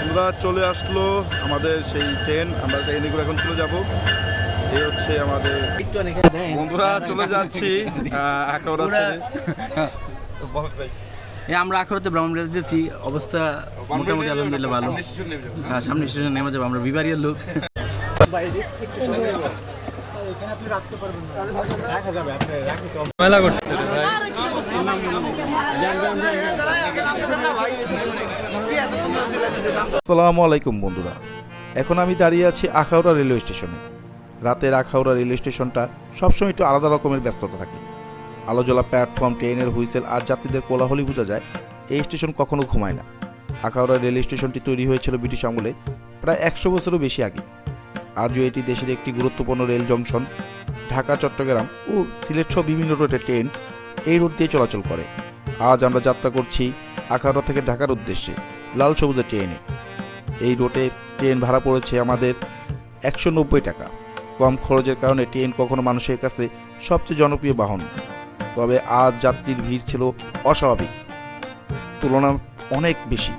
আমরা চলে আসলো আমাদের সেই ট্রেন, আমরা ট্রেনে করে এখন চলে যাব। এই হচ্ছে আমাদের বন্ধুরা, চলে যাচ্ছি আখাউড়া ছেড়ে। আমরা আখাউড়াতে ব্রাহ্মণবাড়িয়া দিতেছি, অবস্থা মোটামুটি আলহামদুলিল্লাহ ভালো। হ্যাঁ, সামনে স্টেশন নেমে যাবো, আমরা বিবারিয়ার লোক। আসসালামু আলাইকুম বন্ধুরা, এখন আমি দাঁড়িয়ে আছি আখাউড়া রেলওয়ে স্টেশনে। রাতের আখাউড়া রেলওয়ে স্টেশনটা সবসময় একটু আলাদা রকমের ব্যস্ততা থাকে। আলোজলা প্ল্যাটফর্ম, ট্রেনের হুইসেল আর যাত্রীদের কোলাহলই বোঝা যায় এই স্টেশন কখনো ঘুমায় না। আখাউড়া রেলওয়ে স্টেশনটি তৈরি হয়েছিল ব্রিটিশ আমলে প্রায় 100 বছরও বেশি আগে। আজও এটি দেশের একটি গুরুত্বপূর্ণ রেল জংশন। ঢাকা, চট্টগ্রাম ও সিলেট সহ বিভিন্ন রুটের ট্রেন এই রুট দিয়ে চলাচল করে। আজ আমরা যাত্রা করছি আখাউড়া থেকে ঢাকার উদ্দেশ্যে লাল সবুজের ট্রেনে। এই রুটে ট্রেন ভাড়া পড়েছে আমাদের 190 টাকা। কম খরচের কারণে ট্রেন কখনো মানুষের কাছে সবচেয়ে জনপ্রিয় বাহন। তবে আজ যাত্রীর ভিড় ছিল অস্বাভাবিক, তুলনা অনেক বেশি।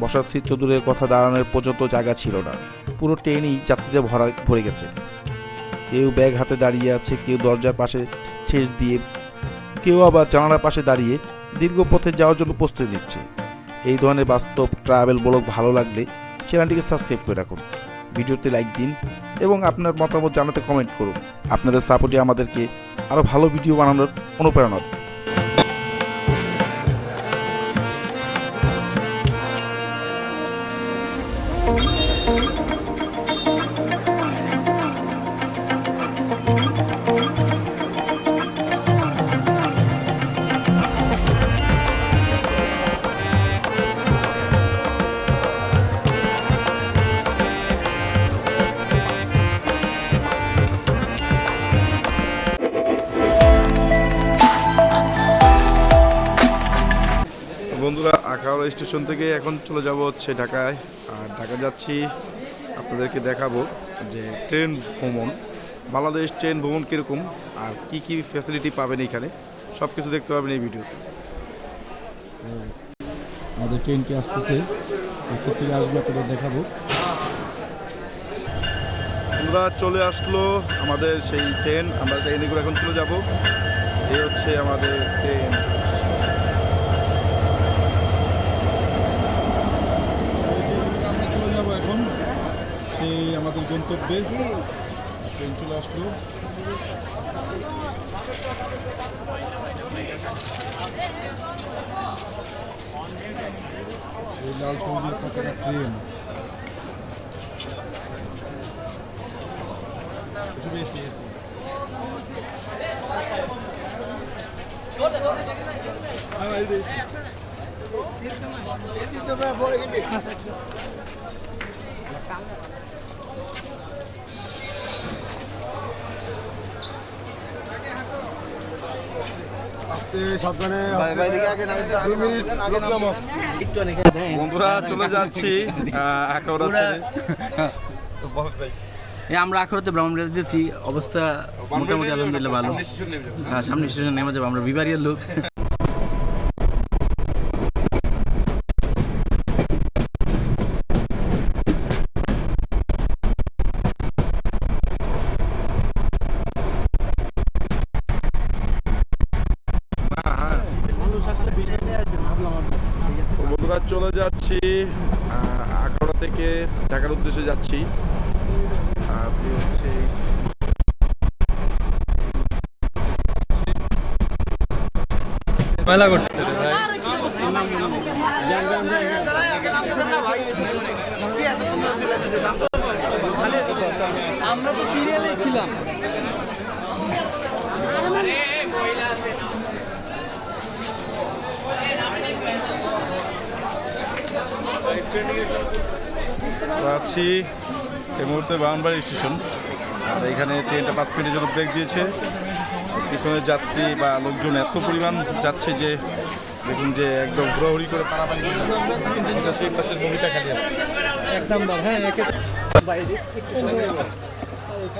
বসার সিট তো দূরের কথা, দাঁড়ানোর পর্যন্ত জায়গা ছিল না। পুরো ট্রেনই যাত্রীদের ভরে গেছে। কেউ ব্যাগ হাতে দাঁড়িয়ে আছে, কেউ দরজার পাশে ঠেস দিয়ে, কেউ আবার জানালার পাশে দাঁড়িয়ে দীর্ঘ পথে যাওয়ার জন্য প্রস্তুতি নিচ্ছে। এই ধরনের বাস্তব ট্রাভেল ব্লগ ভালো লাগলে চ্যানেলটিকে সাবস্ক্রাইব করে রাখুন, ভিডিওতে লাইক দিন এবং আপনার মতামত জানাতে কমেন্ট করুন। আপনাদের সাপোর্টে আমাদেরকে আরও ভালো ভিডিও বানানোর অনুপ্রেরণা দেয়। বন্ধুরা, আখাউড়া স্টেশন থেকে এখন চলে যাব হচ্ছে ঢাকায়। আর ঢাকা যাচ্ছি, আপনাদেরকে দেখাবো যে ট্রেন ভ্রমণ, বাংলাদেশ ট্রেন ভ্রমণ কীরকম আর কি কি ফ্যাসিলিটি পাবেন এখানে, সব কিছু দেখতে পাবেন এই ভিডিওতে। আমাদের ট্রেনটি আসতেছে, এসে থেকে আসবে, আপনাদের দেখাবো। আমরা চলে আসলো আমাদের সেই ট্রেন, আমরা ট্রেনে করে এখন চলে যাব। এই হচ্ছে আমাদের ট্রেন। আমরা চলে যাবো এখন সেই আমাদের গন্তব্যে। ট্রেন চলে আসলো। এই লাল সবুজের পতাকা ট্রেন। এসি এসি বন্ধুরা, চলে যাচ্ছি আখাউড়া ছেড়ে। আমরা আখাউড়াতে ব্রাহ্মণবাড়িয়া দিতেছি, অবস্থা মোটামুটি আলহামদুলিল্লাহ ভালো। হ্যাঁ, সামনে স্টেশন নেমে যাবো, আমরা বিবারিয়ার লোক। বন্ধুরা, চলে যাচ্ছি আখাউড়া থেকে ঢাকার উদ্দেশ্যে যাচ্ছি। আর হচ্ছে আমরা তো সিরিয়ালে ছিলাম। আছি এই মুহূর্তে ব্রাহ্মণবাড়িয়া স্টেশন। আর এখানে ট্রেনটা 5 মিনিটের জন্য ব্রেক দিয়েছে। পিছনের যাত্রী বা লোকজন এত পরিমাণ যাচ্ছে যে দেখুন যে একদম ঘোরাঘুরি করে পারাপারি সেই পাশের বগিটা খালি আছে একদম। হ্যাঁ,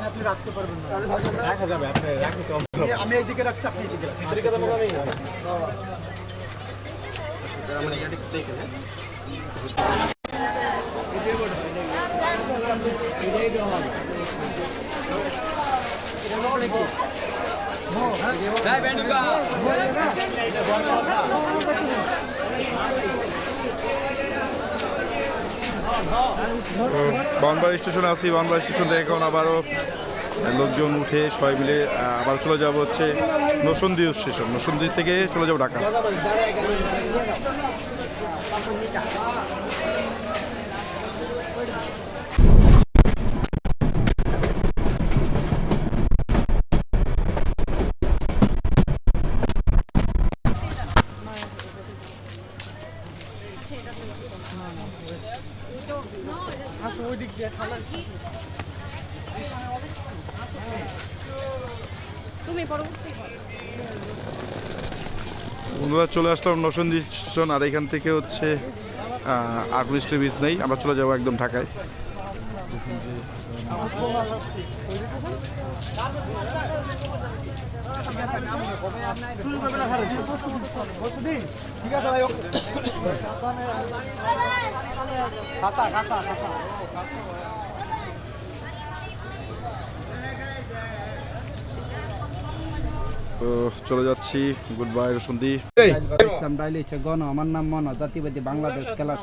আপনি রাখতে পারবেন না, রাখা যাবে। আমি এইদিকে রাখছি, আপনি এইদিকে রাখবেন। বাউনবাড়ি স্টেশনে আছি। বাউনবাড়ি স্টেশন থেকে এখন আবারও লোকজন উঠে সবাই মিলে আবার চলে যাব হচ্ছে নরসিংদী স্টেশন। নরসিংদী থেকে চলে যাব ঢাকা। বন্ধুরা চলে আসলাম নরসিংদী স্টেশন, আর এখান থেকে হচ্ছে আগুনিস্টের ব্রিজ নেই, আমরা চলে যাবো একদম ঢাকায়। ঠিক আছে ভাই, খাসা খাসা খাসা। তো চলে যাচ্ছি, গুড বাই নরসিংদী। ইসলাম ডাইলি হচ্ছে গণ, আমার নাম মনো, জাতীয়বাদী বাংলাদেশ খেলা।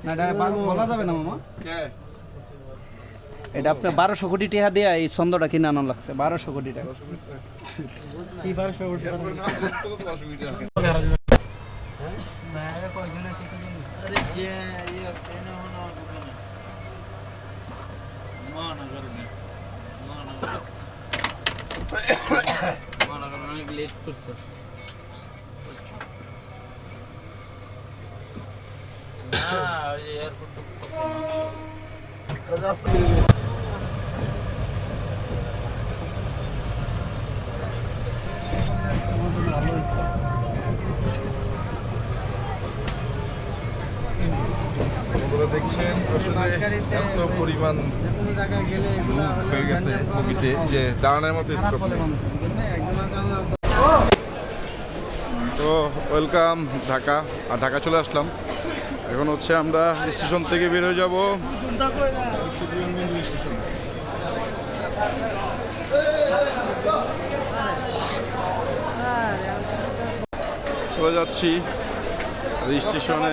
না এটা বলা যাবে না মামা। এটা আপনার 1200 কোটি টাকা দিয়ে এই ছন্দটা কিনে আনা লাগছে, 1200 কোটি টাকা। কি 1200 কোটি টাকা? বন্ধুরা দেখছেন আসলে এত পরিমাণ লোক হয়ে গেছে বগিতে যে দাঁড়ানোর মতো স্কোপ নেই। তো ওয়েলকাম ঢাকা। আর ঢাকা চলে আসলাম, এখন হচ্ছে আমরা স্টেশন থেকে বের হয়ে যাব বিমানবন্দর স্টেশন। চলে যাচ্ছি স্টেশনে।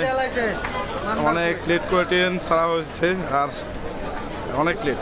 অনেক লেট করে ট্রেন ছাড়া হয়েছে, আর অনেক লেট।